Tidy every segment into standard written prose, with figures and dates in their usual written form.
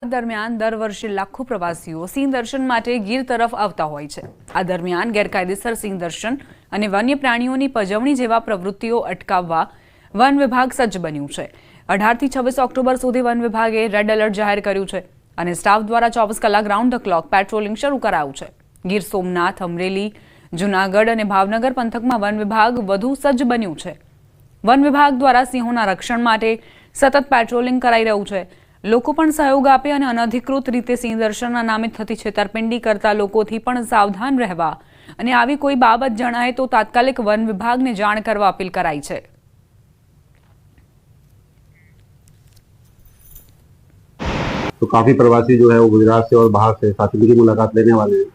દરમિયાન દર વર્ષે લાખો પ્રવાસીઓ સિંહ દર્શન માટે ગીર તરફ આવતા હોય છે। આ દરમિયાન ગેરકાયદેસર સિંહ દર્શન અને વન્ય પ્રાણીઓની પજવણી જેવા પ્રવૃત્તિઓ અટકાવવા વન વિભાગ સજ્જ બન્યું છે। 18 થી 26 ઓક્ટોબર સુધી વન વિભાગે રેડ એલર્ટ જાહેર કર્યું છે અને સ્ટાફ દ્વારા 24 કલાક રાઉન્ડ ધ ક્લોક પેટ્રોલિંગ શરૂ કરાયું છે। ગીર સોમનાથ, અમરેલી, જૂનાગઢ અને ભાવનગર પંથકમાં વન વિભાગ વધુ સજ્જ બન્યું છે। વન વિભાગ દ્વારા સિંહોના રક્ષણ માટે સતત પેટ્રોલિંગ કરાઈ રહ્યું છે। લોકો પણ સહયોગ આપે અને અનધિકૃત રીતે સિંહ દર્શનના નામે થતી છેતરપિંડી કરતા લોકોથી પણ સાવધાન રહેવા અને આવી કોઈ બાબત જણાય તો તાત્કાલિક વન વિભાગને જાણ કરવા અપીલ કરાઈ છે। तो काफी प्रवासी जो है वो गुजरात से और बाहर से साथी की मुलाकात लेने वाले हैं।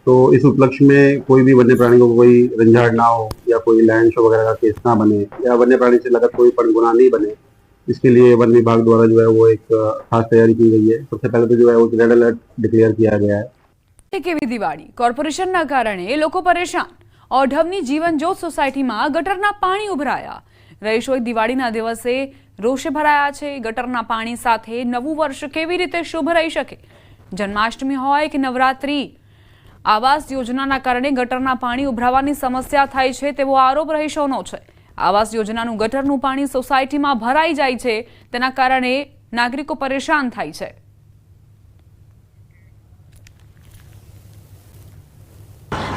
तो इस उपलक्ष्य में कोई भी वन्य प्राणी को कोई रंझाड़ ना हो या कोई लैंड शो वगैरह का केस ना बने या वन्य प्राणी से लगत कोई पण गुनाह नहीं बने, इसके लिए वन विभाग द्वारा जो है वो एक खास तैयारी की गई है। सबसे पहले तो जो है वो रेड अलर्ट डिक्लेयर किया गया है। केवी दिवाળી કોર્પોરેશનના કારણે લોકો પરેશાન। ઓઢવની જીવનજ્યોત સોસાયટીમાં ગટરના પાણી ઉભરાયા। રહીશોએ દિવાળીના દિવસે રોષે ભરાયા છે। ગટરના પાણી સાથે નવું વર્ષ કેવી રીતે શુભ રહી શકે? જન્માષ્ટમી હોય કે નવરાત્રી, આવાસ યોજનાના કારણે ગટરના પાણી ઉભરાવાની સમસ્યા થાય છે તેવો આરોપ રહીશોનો છે। આવાસ યોજનાનું ગટરનું પાણી સોસાયટીમાં ભરાઈ જાય છે, તેના કારણે નાગરિકો પરેશાન થાય છે।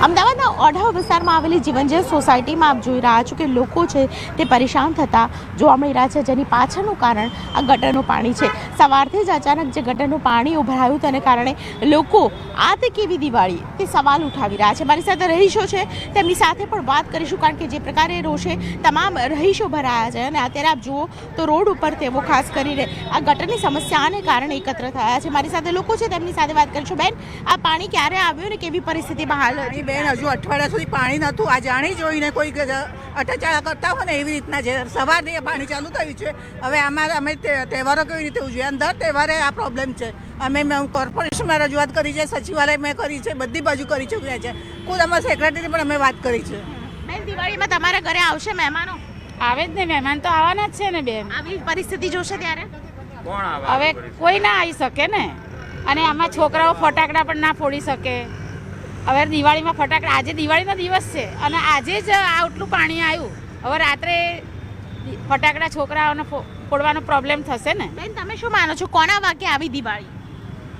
અમદાવાદના ઓઢવ વિસ્તારમાં આવેલી જીવનજ્યોત સોસાયટીમાં આપ જોઈ રહ્યા છો કે લોકો છે તે પરેશાન થતા જોવા મળી રહ્યા છે, જેની પાછળનું કારણ આ ગટરનું પાણી છે। સવારથી જ અચાનક જે ગટરનું પાણી ઉભરાયું તેને કારણે લોકો આ તે કેવી દિવાળી તે સવાલ ઉઠાવી રહ્યા છે। મારી સાથે રહીશો છે, તેમની સાથે પણ વાત કરીશું, કારણ કે જે પ્રકારે રોષે તમામ રહીશો ભરાયા છે અને અત્યારે આપ જુઓ તો રોડ ઉપર તેઓ ખાસ કરીને આ ગટરની સમસ્યાને કારણે એકત્ર થયા છે। મારી સાથે લોકો છે, તેમની સાથે વાત કરીશું। બેન, આ પાણી ક્યારે આવ્યું ને કેવી પરિસ્થિતિમાં હાલ હતી? બેન, હજુ અઠવાડિયા સુધી પાણી નહોતું। આ જાણી જોઈને કોઈ અટચાળા કરતા હોય ને એવી રીતના છે। સવારથી એ પાણી ચાલુ થયું છે। હવે અમે તહેવારો કેવી રીતે ઉજવીએ? દર તહેવારે આ પ્રોબ્લેમ છે। અમે કોર્પોરેશનમાં રજૂઆત કરી છે, સચિવાલય મેં કરી છે, બધી બાજુ કરી ચૂક્યા છે। ખુદ અમારા સેક્રેટરી પણ અમે વાત કરી છે। બેન, દિવાળીમાં તમારા ઘરે આવશે મહેમાનો? આવે જ ને, મહેમાન તો આવવાના જ છે ને બેન। આવી પરિસ્થિતિ જોશે ત્યારે કોણ આવે? હવે કોઈ ના આવી શકે ને, અને આમાં છોકરાઓ ફટાકડા પણ ના ફોડી શકે। હવે દિવાળીમાં ફટાકડા, આજે દિવાળીનો દિવસ છે અને આજે જ આટલું પાણી આવ્યું, હવે રાત્રે ફટાકડા છોકરાઓને ફોડવાનો પ્રોબ્લેમ થશે ને। બેન, તમે શું માનો છો, કોના વાકે આવી દિવાળી?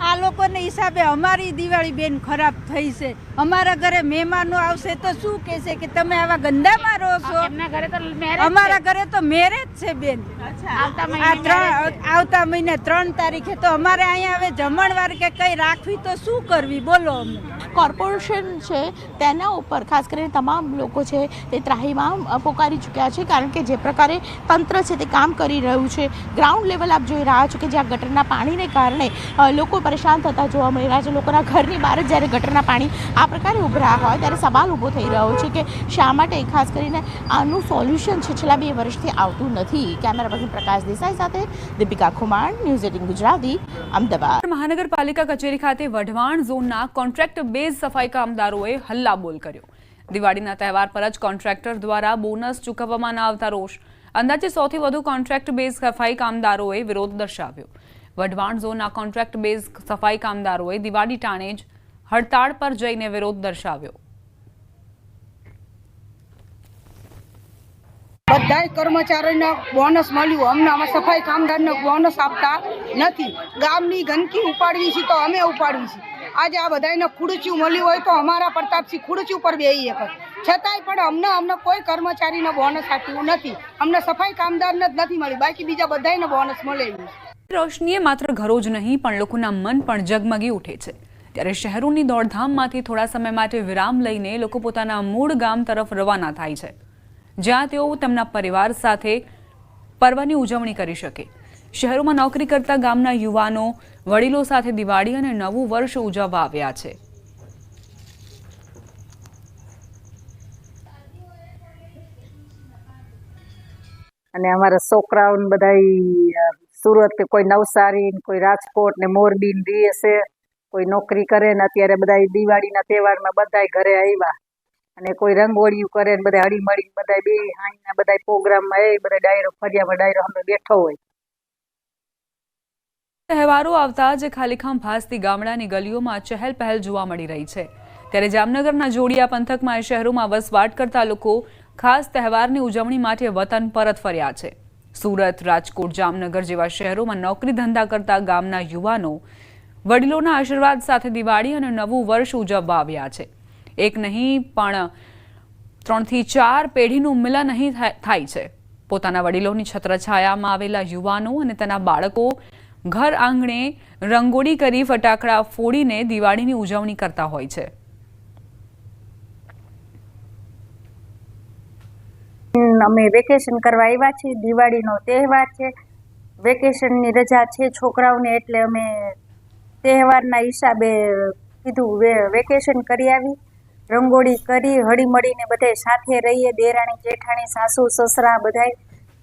આ લોકોને હિસાબે અમારી દિવાળી બેન ખરાબ થઈ છે। અમારા ઘરે મહેમાનો આવશે તો શું કહેશે કે તમે આવા ગંદામાં રહો છો? એમના ઘરે તો મેરેજ, અમારા ઘરે તો મેરેજ છે બેન। આવતા મહિને 3 તારીખે તો અમારે અહીંયા હવે જમણવાર કે કઈ રાખવી તો શું કરવી બોલો? અમે કોર્પોરેશન છે તેના ઉપર ખાસ કરીને તમામ લોકો છે તે ત્રાહીમામ પોકારી ચૂક્યા છે, કારણ કે જે પ્રકારે તંત્ર છે તે કામ કરી રહ્યું છે। ગ્રાઉન્ડ લેવલ આપ જોઈ રહ્યા છો કે જ્યાં ગટરના પાણીને કારણે લોકો પરેશાન થતા જોવા મળી રહ્યા છે। લોકોના ઘરની બહાર જ જ્યારે ગટરના પાણી આ પ્રકારે ઉભરાયા હોય ત્યારે સવાલ ઊભો થઈ રહ્યો છે કે શા માટે ખાસ કરીને આનું સોલ્યુશન છે છેલ્લા 2 વર્ષથી આવતું નથી। કેમેરા પર્સન પ્રકાશ દેસાઈ સાથે દીપિકા ખુમાણ, ન્યૂઝ 18 ગુજરાતી, અમદાવાદ। મહાનગરપાલિકા કચેરી ખાતે વઢવાણ ઝોનના કોન્ટ્રાક્ટ બેઝ સફાઈ કામદારોએ હલ્લાબોલ કર્યો। દિવાળીના તહેવાર પર જ કોન્ટ્રાક્ટર દ્વારા બોનસ ચૂકવવામાં ન આવતા રોષ। અંદાજે 100 થી વધુ કોન્ટ્રાક્ટ બેઝ સફાઈ કામદારોએ વિરોધ દર્શાવ્યો। વઢવાણ ઝોનના કોન્ટ્રાક્ટ બેઝ સફાઈ કામદારોએ દિવાળી ટાણે જ હડતાળ પર જઈને વિરોધ દર્શાવ્યો। બધાય કર્મચારીઓને બોનસ મળ્યું, અમને આમાં સફાઈ કામદારને બોનસ આપતા નથી। ગામની ગંદકી ઉપાડવી છે તો અમે ઉપાડવી છે। આજે આ બધાને ખુડચિયું મળ્યું હોય તો અમારા પ્રતાપસિંહ ખુડચિયું પર બેહીએ છતાંય પણ અમને કોઈ કર્મચારીને બોનસ આપ્યું નથી। અમને સફાઈ કામદારને જ નથી મળ્યું, બાકી બીજા બધાને બોનસ મળેલું। રોશનીએ માત્ર ઘરો જ નહીં પણ લોકોના મન પણ જગમગી ઉઠે છે। ત્યારે શહેરોની દોડધામમાંથી થોડા સમય માટે વિરામ લઈને લોકો પોતાના મૂળ ગામ તરફ રવાના થાય છે, જ્યાં તેઓ તેમના પરિવાર સાથે પર્વની ઉજવણી કરી શકે। શહેરોમાં નોકરી કરતા ગામના યુવાનો વડીલો સાથે દિવાળી અને નવું વર્ષ ઉજવવા આવ્યા છે। અને અમારા છોકરાઓ બધા સુરત કે કોઈ નવસારી, કોઈ રાજકોટ ને મોરબી રહે છે, કોઈ નોકરી કરે ને અત્યારે બધા દિવાળીના તહેવારમાં બધા ઘરે આવ્યા અને કોઈ રંગોળીયું કરે ને બધા હળી મળી બધા બે હાઈના બધા પ્રોગ્રામમાં બધા ડાયરો ફરિયામાં ડાયરો અમે બેઠો હોય। તહેવારો આવતા જ ખાલીખામ ભાસતી ગામડાની ગલીઓમાં ચહેલ પહેલ જોવા મળી રહી છે, ત્યારે જામનગરના જોડિયા પંથકમાં શહેરોમાં વસવાટ કરતા લોકો ખાસ તહેવારની ઉજવણી માટે વતન પરત ફર્યા છે. સુરત, રાજકોટ, જામનગર જેવા શહેરોમાં નોકરી ધંધા કરતા ગામના યુવાનો વડીલોના આશીર્વાદ સાથે દિવાળી અને નવું વર્ષ ઉજવવા આવ્યા છે. એક નહીં પણ 3 થી 4 પેઢીનું મિલન અહીં થાય છે. પોતાના વડીલોની છત્રછાયામાં આવેલા યુવાનો અને તેના બાળકો ઘર આંગણે રંગોળી કરી ફટાકડા ફોડીને દિવાળીની ઉજવણી કરતા હોય છે. અમે વેકેશન કરવા આવ્યા છીએ. દિવાળીનો તહેવાર છે, વેકેશનની રજા છે છોકરાઓને, એટલે અમે તહેવારના હિસાબે કીધું વેકેશન કરી આવી, રંગોળી કરી, હળીમળીને બધાય સાથે રહીએ, દેરાણી જેઠાણી, સાસુ સસરા બધાય.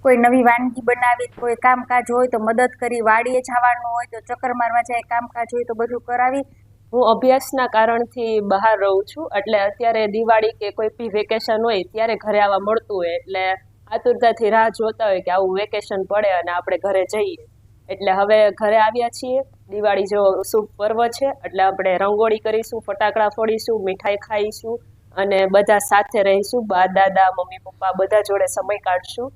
કોઈ નવી વાનગી બનાવી, કોઈ કામકાજ હોય તો મદદ કરી, વાડીએ જવાનું હોય તો ચક્કર મારવા જાય, કામકાજ હોય તો બધું કરાવી. હું અભ્યાસના કારણથી બહાર રહું છું, એટલે અત્યારે દિવાળી કે કોઈ બી વેકેશન હોય ત્યારે ઘરે આવવા મળતું હોય, એટલે આતુરતાથી રાહ જોતા હોય કે આવું વેકેશન પડે અને આપણે ઘરે જઈએ. એટલે હવે ઘરે આવ્યા છીએ. દિવાળી જેવો શુભ પર્વ છે, એટલે આપણે રંગોળી કરીશું, ફટાકડા ફોડીશું, મીઠાઈ ખાઈશું અને બધા સાથે રહીશું. બા દાદા મમ્મી પપ્પા બધા જોડે સમય કાઢશું.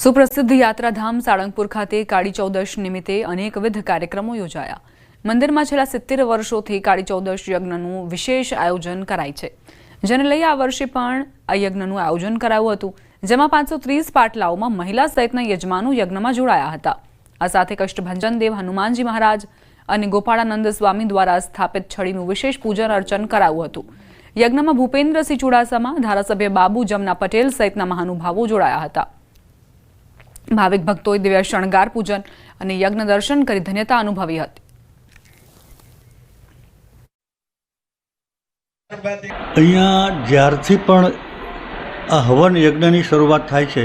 સુપ્રસિદ્ધ યાત્રાધામ સાળંગપુર ખાતે કાળી ચૌદશ નિમિત્તે અનેકવિધ કાર્યક્રમો યોજાયા. મંદિરમાં છેલ્લા 70 વર્ષોથી કાળી ચૌદશ યજ્ઞનું વિશેષ આયોજન કરાય છે, જેને લઈ આ વર્ષે પણ આ યજ્ઞનું આયોજન કરાયું હતું, જેમાં 530 પાટલાઓમાં મહિલા સહિતના યજમાનો યજ્ઞમાં જોડાયા હતા. આ સાથે કષ્ટભંજન દેવ હનુમાનજી મહારાજ અને ગોપાળાનંદ સ્વામી દ્વારા સ્થાપિત છડીનું વિશેષ પૂજન અર્ચન કરાયું હતું. યજ્ઞમાં ભૂપેન્દ્રસિંહ ચુડાસમા, ધારાસભ્ય બાબુ જમના પટેલ સહિતના મહાનુભાવો જોડાયા હતા. ભાવિક ભક્તોએ દિવ્ય શણગાર પૂજન અને યજ્ઞ દર્શન કરી ધન્યતા અનુભવી હતી. અહીંયા જ્યારથી પણ આ હવન યજ્ઞની શરૂઆત થાય છે,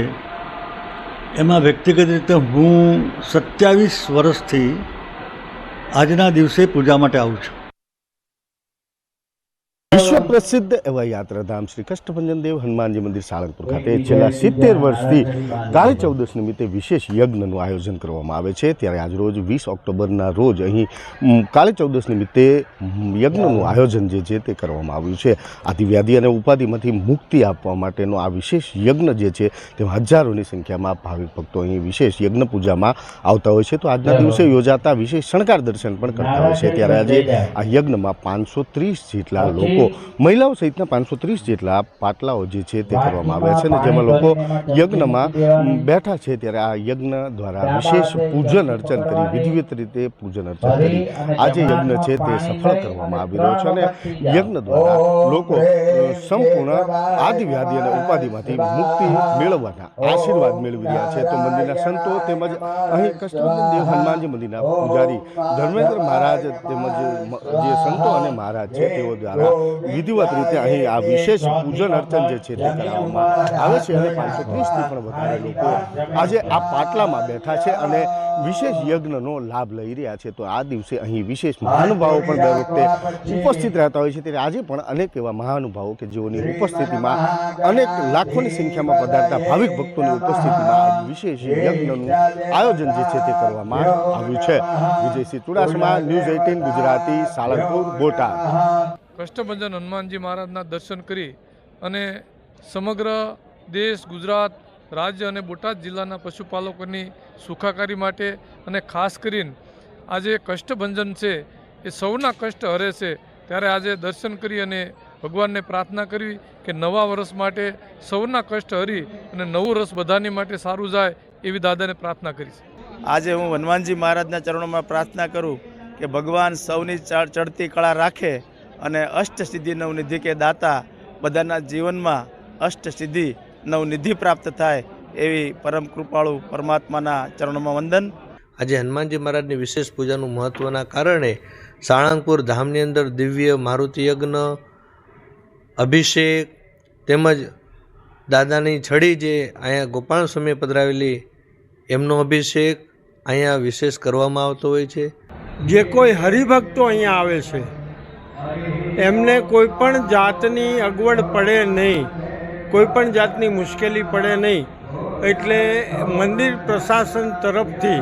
એમાં વ્યક્તિગત રીતે હું 27 વર્ષથી આજના દિવસે પૂજા માટે આવું છું. વિશ્વ પ્રસિદ્ધ એવા યાત્રાધામ શ્રી કષ્ટભંજન દેવ હનુમાનજી મંદિર સાળંગપુર ખાતે છેલ્લા 70 વર્ષથી કાળી ચૌદશ નિમિત્તે વિશેષ યજ્ઞનું આયોજન કરવામાં આવે છે. ત્યારે આજરોજ 20 ઓક્ટોબરના રોજ અહીં કાળી ચૌદશ નિમિત્તે યજ્ઞનું આયોજન જે છે તે કરવામાં આવ્યું છે. આદિવ્યાધિ અને ઉપાધિમાંથી મુક્તિ આપવા માટેનો આ વિશેષ યજ્ઞ જે છે તેમાં હજારોની સંખ્યામાં ભાવિક ભક્તો અહીં વિશેષ યજ્ઞ પૂજામાં આવતા હોય છે. તો આજના દિવસે યોજાતા વિશેષ શણગાર દર્શન પણ કરતા હોય છે. ત્યારે આજે આ યજ્ઞમાં 530 જેટલા લોકો, મહિલાઓ સહિતના 530 જેટલા પાટલાઓ જે છે તે કરવામાં આવ્યા છે, અને જેમાં લોકો યજ્ઞમાં બેઠા છે. ત્યારે આ યજ્ઞ દ્વારા વિશેષ પૂજન અર્ચન કરી, વિધિવત રીતે પૂજન અર્ચન કરી આજે યજ્ઞ છે તે સફળ કરવામાં આવી રહ્યો છે, અને યજ્ઞ દ્વારા લોકો સંપૂર્ણ આદિવ્યાધિ અને ઉપાધિમાંથી મુક્તિ મેળવવાના આશીર્વાદ મેળવી રહ્યા છે. તો મંદિરના સંતો તેમજ અહીં કષ્ટભંજન દેવ હનુમાનજી મંદિરના પૂજારી ધર્મેન્દ્ર મહારાજ તેમજ જે સંતો અને મહારાજ છે તેઓ દ્વારા વિધિવત રીતે અહીં આ વિશેષ પૂજન અર્ચન જે છે તે કરાવવામાં આવે છે, અને 530થી પણ વધારે લોકો આજે આ પાટલામાં બેઠા છે અને વિશેષ યજ્ઞનો લાભ લઈ રહ્યા છે. તો આ દિવસે અહીં વિશેષ મહાનુભાવો પણ દર વખતે ઉપસ્થિત રહેતા હોય છે. ત્યારે આજે પણ અનેક એવા મહાનુભાવો કે જેઓની ઉપસ્થિતિમાં અનેક લાખોની સંખ્યામાં પધારતા ભાવિક ભક્તોની ઉપસ્થિતિમાં વિશેષ યજ્ઞનું આયોજન જે છે તે કરવામાં આવ્યું છે. વિજયસિંહ ચુડાસમા, ન્યૂઝ 18 ગુજરાતી, સાળંગપુર, બોટાદ. કષ્ટભંજન હનુમાનજી મહારાજના દર્શન કરી અને સમગ્ર દેશ, ગુજરાત રાજ્ય અને બોટાદ જિલ્લાના પશુપાલકોની સુખાકારી માટે અને ખાસ કરીને આજે કષ્ટભંજન છે એ સૌના કષ્ટ હરે છે, ત્યારે આજે દર્શન કરી અને ભગવાનને પ્રાર્થના કરવી કે નવા વર્ષ માટે સૌના કષ્ટ હરી અને નવું વર્ષ બધાની માટે સારું જાય એવી દાદાને પ્રાર્થના કરી છે. આજે હું હનુમાનજી મહારાજના ચરણોમાં પ્રાર્થના કરું કે ભગવાન સૌની ચડતી કળા રાખે અને અષ્ટસિદ્ધિ નવનિધિ કે દાતા બધાના જીવનમાં અષ્ટસિદ્ધિ નવનિધિ પ્રાપ્ત થાય એવી પરમ કૃપાળુ પરમાત્માના ચરણોમાં વંદન. આજે હનુમાનજી મહારાજની વિશેષ પૂજાનું મહત્ત્વના કારણે સાળંગપુર ધામની અંદર દિવ્ય મારુતિ યજ્ઞ, અભિષેક તેમજ દાદાની છડી જે અહીંયા ગોપાલ સ્વામીએ પધરાવેલી એમનો અભિષેક અહીંયા વિશેષ કરવામાં આવતો હોય છે. જે કોઈ હરિભક્તો અહીંયા આવે છે એમને કોઈ પણ જાતની અગવડ પડે નહીં, કોઈ પણ જાતની મુશ્કેલી પડે નહીં, એટલે મંદિર પ્રશાસન તરફથી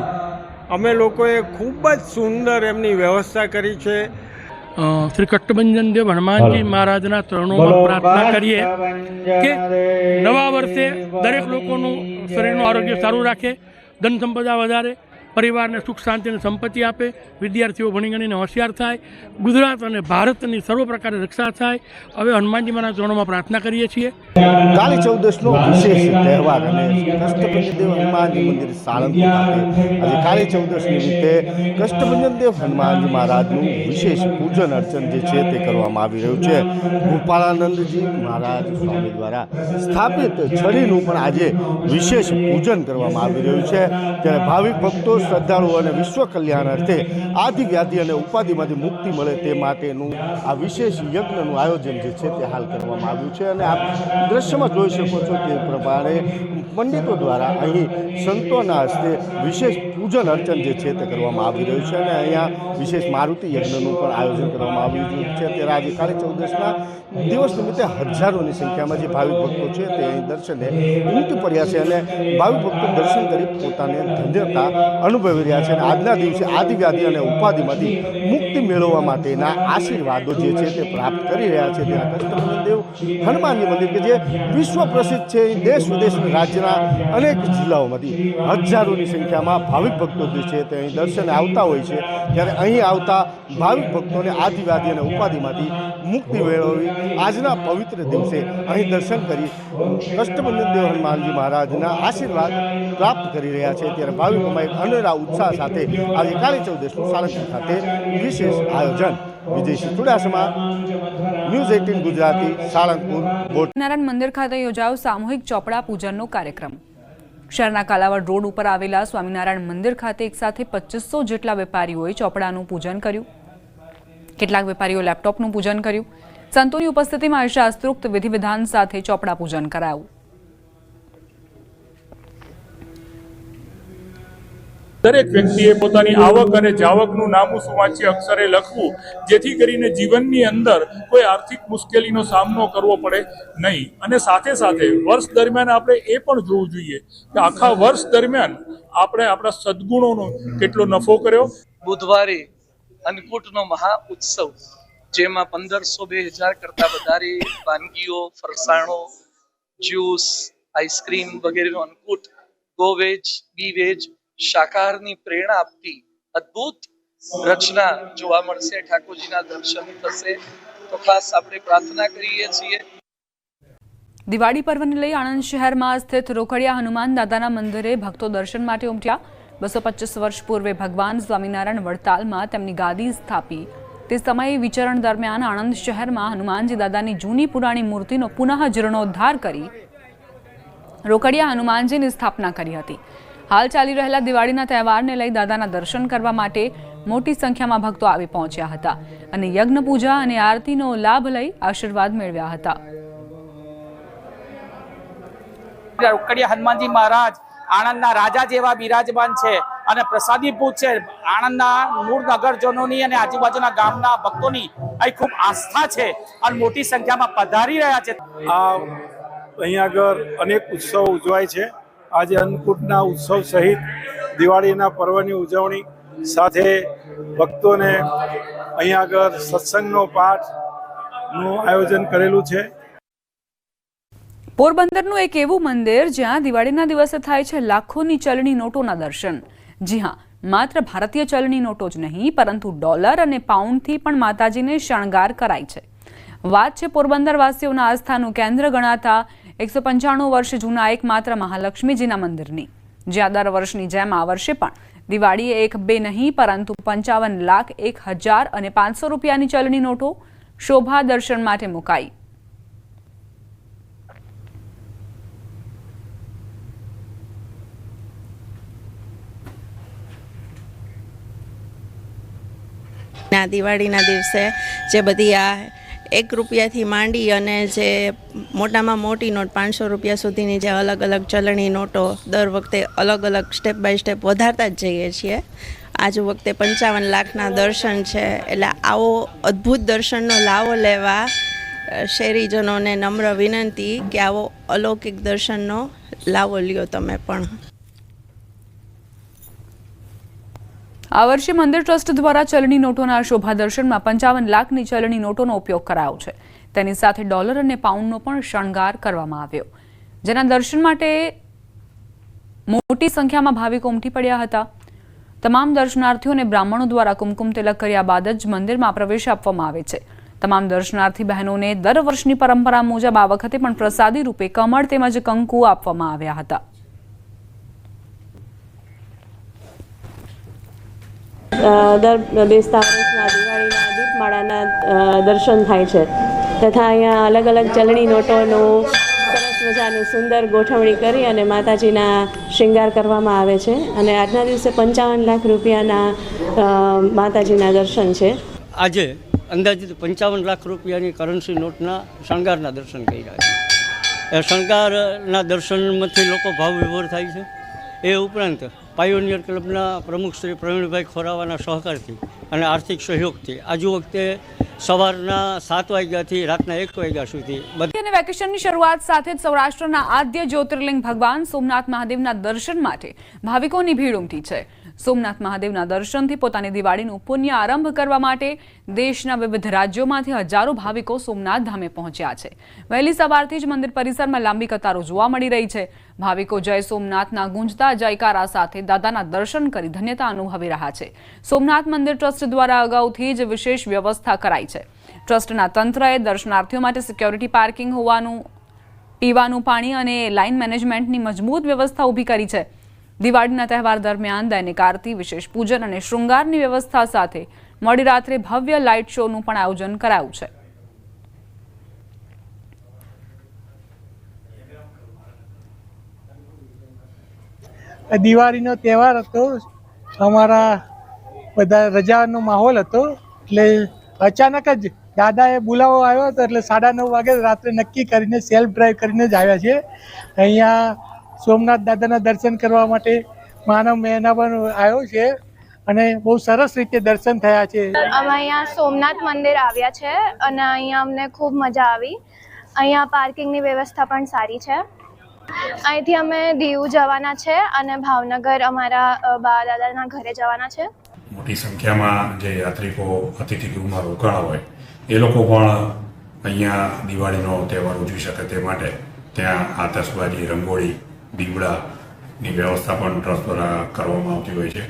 અમે લોકોએ ખૂબ જ સુંદર એમની વ્યવસ્થા કરી છે. શ્રી કષ્ટભંજન દેવ હનુમાનજી મહારાજના ચરણોમાં પ્રાર્થના કરીએ કે નવા વર્ષે દરેક લોકોનું શરીરનું આરોગ્ય સારું રાખે, ધન સંપદા વધારે, પરિવારને સુખ શાંતિ અને સંપત્તિ આપે, વિદ્યાર્થીઓ ભણી ગણીને હોશિયાર થાય, ગુજરાત અને ભારતની સર્વ પ્રકારે રક્ષા થાય. હવે હનુમાનજી મહારાજ ચરણોમાં પ્રાર્થના કરીએ છીએ. કાળી ચૌદશનો વિશેષ તહેવાર અને કષ્ટભંજન દેવ હનુમાનજી મંદિર સાળંગપુર ખાતે આજે કાળી ચૌદશ નિમિત્તે કષ્ટભંજન દેવ હનુમાનજી મહારાજનું વિશેષ પૂજન અર્ચન જે છે તે કરવામાં આવી રહ્યું છે. ગોપાળાનંદજી મહારાજ સ્વામી દ્વારા સ્થાપિત છડીનું પણ આજે વિશેષ પૂજન કરવામાં આવી રહ્યું છે. ત્યારે ભાવિક ભક્તો, શ્રદ્ધાળુઓ અને વિશ્વ કલ્યાણ અર્થે આદિ વ્યાધિ અને ઉપાધિમાંથી મુક્તિ મળે તે માટેનું આ વિશેષ યજ્ઞનું આયોજન જે છે તે હાલ કરવામાં આવ્યું છે. અને આપ દ્રશ્યમાં જોઈ શકો છો તે પ્રમાણે પંડિતો દ્વારા અહીં સંતોના હસ્તે વિશેષ પૂજન અર્ચન જે છે તે કરવામાં આવી રહ્યું છે. અને અહીંયા વિશેષ મારુતિ યજ્ઞનું પણ આયોજન કરવામાં આવ્યું છે. ત્યારે આજે કાળી ચૌદશના દિવસ નિમિત્તે હજારોની સંખ્યામાં જે ભાવિક ભક્તો છે તે અહીં દર્શને ઉમટી પડ્યા છે અને ભાવિક ભક્તો દર્શન કરી પોતાને ધન્યતા અનુભવી રહ્યા છે. અને આજના દિવસે આદિવ્યાધિ અને ઉપાધિમાંથી મુક્તિ મેળવવા માટેના આશીર્વાદો જે છે તે પ્રાપ્ત કરી રહ્યા છે. ત્યાં કષ્ટભંજન દેવ હનુમાનજી મંદિર કે જે વિશ્વ પ્રસિદ્ધ છે, દેશ વિદેશ રાજ્યના અનેક જિલ્લાઓમાંથી હજારોની સંખ્યામાં ભાવિક ભક્તો જે છે તે અહીં દર્શને આવતા હોય છે. ત્યારે અહીં આવતા ભાવિક ભક્તોને આદિવ્યાધિ અને ઉપાધિમાંથી મુક્તિ મેળવવી આજના પવિત્ર દિવસે અહીં દર્શન કરી કષ્ટભંજન દેવ હનુમાનજી મહારાજના આશીર્વાદ પ્રાપ્ત કરી રહ્યા છે. ત્યારે ભાવિકોમાં એક અનેરા ઉત્સાહ સાથે આજે કાળી ચૌદશનું સાળંગપુર ખાતે વિશેષ આયોજન. વિજયસિંહ ચુડાસમા, ન્યૂઝ 18 ગુજરાતી, સાળંગપુર. નારાયણ મંદિર ખાતે યોજાયો સામૂહિક ચોપડા પૂજનનો કાર્યક્રમ. શહેરના કાલાવડ રોડ ઉપર આવેલા સ્વામિનારાયણ મંદિર ખાતે એકસાથે 2500 જેટલા વેપારીઓએ ચોપડાનું પૂજન કર્યું. કેટલાક વેપારીઓ લેપટોપનું પૂજન કર્યું. સંતોની ઉપસ્થિતિમાં શાસ્ત્રોક્ત વિધિ વિધાન સાથે ચોપડા પૂજન કરાયું. દરેક વ્યક્તિએ પોતાની આવક અને જાવકનું નામું સુવાચ્ય અક્ષરે લખવું, જેથી કરીને જીવનની અંદર કોઈ આર્થિક મુશ્કેલીનો સામનો કરવો પડે નહીં. અને સાથે સાથે વર્ષ દરમિયાન આપણે એ પણ જોવું જોઈએ કે આખા વર્ષ દરમિયાન આપણે આપણા સદગુણોનો કેટલો નફો કર્યો. બુધવારે અન્નકૂટનો મહા ઉત્સવ, જેમાં 1500-2000 કરતા વધારે વાનગીઓ, ફરસાણો, જ્યુસ, આઈસ્ક્રીમ વગેરેનો અન્નકૂટ ગોવેજ, બીવેજ, શાકાહારની પ્રેરણા આપતી અદ્ભુત રચના જોવા મળશે. ઠાકોરજીના દર્શન થશે. તો ખાસ આપણે પ્રાર્થના કરીએ છીએ. દિવાળી પર્વને લઈ આણંદ શહેરમાં સ્થિત રોકડિયા હનુમાન દાદાના મંદિરે ભક્તો દર્શન માટે ઉમટ્યા. 225 વર્ષ પૂર્વે ભગવાન સ્વામિનારાયણ વડતાલમાં તેમની ગાદી સ્થાપી તે સમયે વિચરણ દરમિયાન આણંદ શહેરમાં હનુમાનજી દાદાની જૂની પુરાણી મૂર્તિનો પુનઃ જીર્ણોદ્ધાર કરી રોકડિયા હનુમાનજીની સ્થાપના કરી હતી. હાલ ચાલી રહેલા દિવાળીના તહેવારને લઈ દાદાના દર્શન કરવા માટે મોટી સંખ્યામાં ભક્તો આવી પહોંચ્યા હતા અને યજ્ઞ પૂજા અને આરતીનો લાભ લઈ આશીર્વાદ મેળવ્યા હતા. રોકડિયા હનુમાનજી મહારાજ આણંદના રાજા જેવા બિરાજમાન છે અને પ્રસાદીભૂત છે. આણંદના મૂળ નગરજનોની અને આજુબાજુના ગામના ભક્તોની અહીં ખૂબ આસ્થા છે અને મોટી સંખ્યામાં પધારી રહ્યા છે. અહીંયા આગળ અનેક ઉત્સવો ઉજવાય છે. આજે અન્નકૂટના ઉત્સવ સહિત દિવાળીના પર્વની ઉજવણી સાથે ભક્તોને અહીંયા આગળ સત્સંગનો પાઠનું આયોજન કરેલું છે. પોરબંદરનું એક એવું મંદિર જ્યાં દિવાળીના દિવસે થાય છે લાખોની ચલણી નોટોના દર્શન. જી હા, માત્ર ભારતીય ચલણી નોટો જ નહીં પરંતુ ડોલર અને પાઉન્ડથી પણ માતાજીને શણગાર કરાય છે. વાત છે પોરબંદર વાસીઓના આસ્થાનું કેન્દ્ર ગણાતા 195 વર્ષ જૂના એકમાત્ર મહાલક્ષ્મીજીના મંદિરની, જ્યાં દર વર્ષની જેમ આ વર્ષે પણ દિવાળીએ 1-2 નહીં પરંતુ 55,01,000 અને 500 રૂપિયાની ચલણી નોટો શોભા દર્શન માટે મુકાઈ. દિવાળીના દિવસે જે બધી આ 1 રૂપિયાથી માંડી અને જે મોટામાં મોટી નોટ 500 રૂપિયા સુધીની જે અલગ અલગ ચલણી નોટો દર વખતે અલગ અલગ સ્ટેપ બાય સ્ટેપ વધારતા જ જઈએ છીએ. આજ વખતે 55 લાખના દર્શન છે, એટલે આવો અદ્ભુત દર્શનનો લાવો લેવા શહેરીજનોને નમ્ર વિનંતી કે આવો અલૌકિક દર્શનનો લાવો લ્યો તમે પણ. આ વર્ષે મંદિર ટ્રસ્ટ દ્વારા ચલણી નોટોના શોભા દર્શનમાં 55 લાખની ચલણી નોટોનો ઉપયોગ કરાયો છે. તેની સાથે ડોલર અને પાઉન્ડનો પણ શણગાર કરવામાં આવ્યો, જેના દર્શન માટે મોટી સંખ્યામાં ભાવિકો ઉમટી પડ્યા હતા. તમામ દર્શનાર્થીઓને બ્રાહ્મણો દ્વારા કુમકુમ તિલક કર્યા બાદ જ મંદિરમાં પ્રવેશ આપવામાં આવે છે. તમામ દર્શનાર્થી બહેનોને દર વર્ષની પરંપરા મુજબ આ વખતે પણ પ્રસાદી રૂપે કમળ તેમજ કંકુ આપવામાં આવ્યા હતા. દર બેસતા વર્ષના દિવાળીના દીપમાળાના દર્શન થાય છે તથા અહીંયા અલગ અલગ ચલણી નોટોનું સરસ મજાનું સુંદર ગોઠવણી કરી અને માતાજીના શૃંગાર કરવામાં આવે છે અને આજના દિવસે 55 લાખ રૂપિયાના માતાજીના દર્શન છે. આજે અંદાજિત 55 લાખ રૂપિયાની કરન્સી નોટના શણગારના દર્શન કર્યા છે. એ શણગારના દર્શનમાંથી લોકો ભાવ વિભોર થાય છે. એ ઉપરાંત પાયોનિયર ક્લબના પ્રમુખ શ્રી પ્રવીણભાઈ ખોરાવાના સહકારથી અને આર્થિક સહયોગથી આજુ વખતે સવારના 7 વાગ્યાથી રાતના 1 વાગ્યા સુધી અને વેકેશનની શરૂઆત સાથે જ સૌરાષ્ટ્રના આદ્ય જ્યોતિર્લિંગ ભગવાન સોમનાથ મહાદેવના દર્શન માટે ભાવિકોની ભીડ ઉમટી છે. સોમનાથ મહાદેવના દર્શનથી પોતાની દિવાળીનું પુણ્ય આરંભ કરવા માટે દેશના વિવિધ રાજ્યોમાંથી હજારો ભાવિકો સોમનાથ ધામે પહોંચ્યા છે. વહેલી સવારથી જ મંદિર પરિસરમાં લાંબી કતારો જોવા મળી રહી છે. ભાવિકો જય સોમનાથના ગુંજતા જયકારા સાથે દાદાના દર્શન કરી ધન્યતા અનુભવી રહ્યા છે. સોમનાથ મંદિર ટ્રસ્ટ દ્વારા અગાઉથી જ વિશેષ વ્યવસ્થા કરાઈ છે. ટ્રસ્ટના તંત્રએ દર્શનાર્થીઓ માટે સિક્યોરિટી પાર્કિંગ હોવાનું, પીવાનું પાણી અને લાઇન મેનેજમેન્ટની મજબૂત વ્યવસ્થા ઊભી કરી છે. દિવાળીના તહેવાર દરમિયાન દૈનિક આરતી, વિશેષ પૂજન અને શૃંગારની વ્યવસ્થા સાથે મોડી રાત્રે ભવ્ય લાઇટ શોનું પણ આયોજન કરાયું છે. દિવાળીનો તહેવાર હતો, અમારા બધા રજાનો માહોલ હતો એટલે અચાનક જ દાદાએ બોલાવો આવ્યો હતો એટલે 9:30 વાગે રાત્રે નક્કી કરીને સેલ્ફ ડ્રાઈવ કરીને જ આવ્યા છે. અહીંયા સોમનાથ દાદાના દર્શન કરવા માટે માનવ મહેના પણ આવ્યો છે અને બહુ સરસ રીતે દર્શન થયા છે. અમે અહીંયા સોમનાથ મંદિર આવ્યા છે અને અહીંયા અમને ખૂબ મજા આવી. અહીંયા પાર્કિંગની વ્યવસ્થા પણ સારી છે. અહીંથી અમે દીવ જવાના છે અને ભાવનગર અમારા બા દાદાના ઘરે જવાના છે. મોટી સંખ્યામાં જે યાત્રિકો અતિથિગૃહમાં રોકાણા હોય એ લોકો પણ અહીંયા દિવાળીનો તહેવાર ઉજવી શકે તે માટે ત્યાં આતશબાજી, રંગોળી, દીવડાની વ્યવસ્થા પણ ટ્રસ્ટ દ્વારા કરવામાં આવતી હોય છે.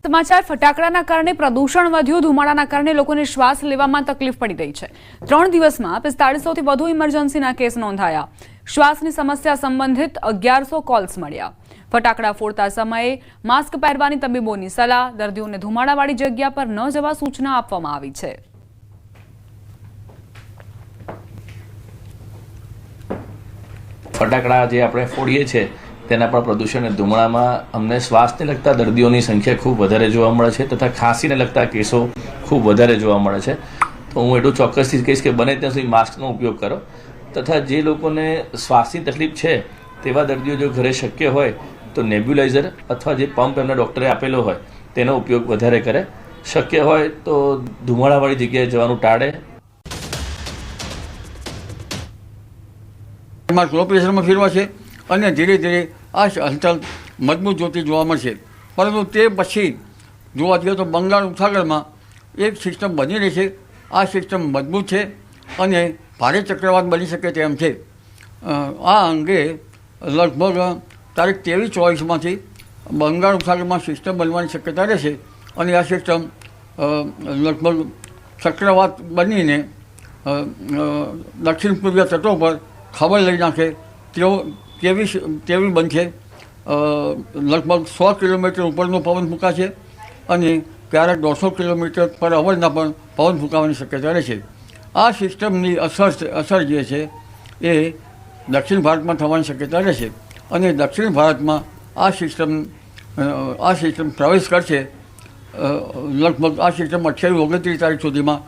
સમાચાર ફટાકડાના કારણે પ્રદૂષણ વધ્યું. ધુમાડાના કારણે લોકોને શ્વાસ લેવામાં તકલીફ પડી રહી છે. 3 દિવસમાં 4500 થી વધુ ઇમરજન્સીના કેસ નોંધાયા. શ્વાસની સમસ્યા સંબંધિત 1100 કોલ્સ મળ્યા. ફટાકડા ફોડતા સમયે માસ્ક પહેરવાની તબીબોની સલાહ. દર્દીઓને ધુમાડાવાળી જગ્યા પર ન જવા સૂચના આપવામાં આવી છે. ફટાકડા જે આપણે ફોડીએ છીએ તેના પર પ્રદૂષણ અને ધુમાડામાં અમને શ્વાસને લગતા દર્દીઓની સંખ્યા ખૂબ વધારે જોવા મળે છે તથા ખાંસીને લગતા કેસો ખૂબ વધારે જોવા મળે છે. તો હું એટલું ચોક્કસથી કહીશ કે બને ત્યાં સુધી માસ્કનો ઉપયોગ કરો તથા જે લોકોને શ્વાસની તકલીફ છે તેવા દર્દીઓ જો ઘરે શક્ય હોય તો નેબ્યુલાઇઝર અથવા જે પંપ એમના ડૉક્ટરે આપેલો હોય તેનો ઉપયોગ વધારે કરે. શક્ય હોય તો ધુમાડાવાળી જગ્યાએ જવાનું ટાળે. લો પ્રેશરમાં ફેરવા છે અને ધીરે ધીરે આ હલચલ મજબૂત જોતી જોવા મળશે. પરંતુ તે પછી જોવા જઈએ તો બંગાળ ઉપસાગરમાં એક સિસ્ટમ બની રહી છે. આ સિસ્ટમ મજબૂત છે અને ભારે ચક્રવાત બની શકે તેમ છે. આ અંગે લગભગ તારીખ 23-24માંથી બંગાળ ઉપસાગરમાં સિસ્ટમ બનવાની શક્યતા રહેશે અને આ સિસ્ટમ લગભગ ચક્રવાત બનીને દક્ષિણ પૂર્વીય તટો પર ખબર લઈ નાખે તેવી બનશે. લગભગ 100 કિલોમીટર ઉપરનો પવન ફૂંકાશે અને ક્યારેક 150 કિલોમીટર પર અવરના પણ પવન ફૂંકાવાની શક્યતા રહેશે. આ સિસ્ટમની અસર જે છે એ દક્ષિણ ભારતમાં થવાની શક્યતા રહેશે અને દક્ષિણ ભારતમાં આ સિસ્ટમ પ્રવેશ કરશે. લગભગ આ સિસ્ટમ 28-29 તારીખ સુધીમાં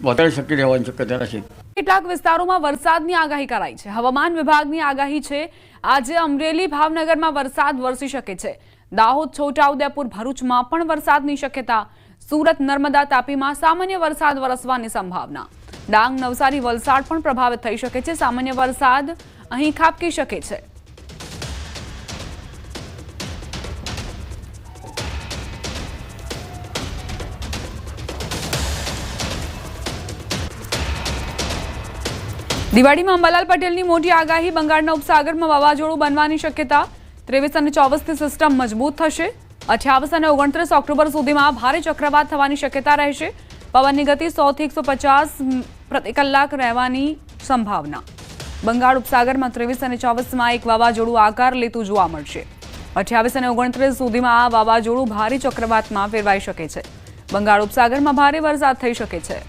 વધારે સક્રિય રહેવાની શક્યતા રહેશે. કેટલાક વિસ્તારોમાં વરસાદની આગાહી કરાઈ છે. હવામાન વિભાગની આગાહી છે આજે અમરેલી, ભાવનગરમાં વરસાદ વરસી શકે છે. દાહોદ, છોટાઉદેપુર, ભરૂચમાં પણ વરસાદની શક્યતા. સુરત, નર્મદા, તાપીમાં સામાન્ય વરસાદ વરસવાની સંભાવના. ડાંગ, નવસારી, વલસાડ પણ પ્રભાવિત થઈ શકે છે. સામાન્ય વરસાદ અહીં ખાબકી શકે છે. દિવાળીમાં અંબાલાલ પટેલની મોટી આગાહી, બંગાળના ઉપસાગરમાં વાવાઝોડું બનવાની શક્યતા. 23 અને 24થી સિસ્ટમ મજબૂત થશે. 28 અને 29 ઓક્ટોબર સુધીમાં ભારે ચક્રવાત થવાની શક્યતા રહેશે. પવનની ગતિ 100 થી 150 પ્રતિ કલાક રહેવાની સંભાવના. બંગાળ ઉપસાગરમાં 23 અને 24માં એક વાવાઝોડું આકાર લેતું જોવા મળશે. 28 અને 29 સુધીમાં આ વાવાઝોડું ભારે ચક્રવાતમાં ફેરવાઈ શકે છે. બંગાળ ઉપસાગરમાં ભારે વરસાદ થઈ શકે છે.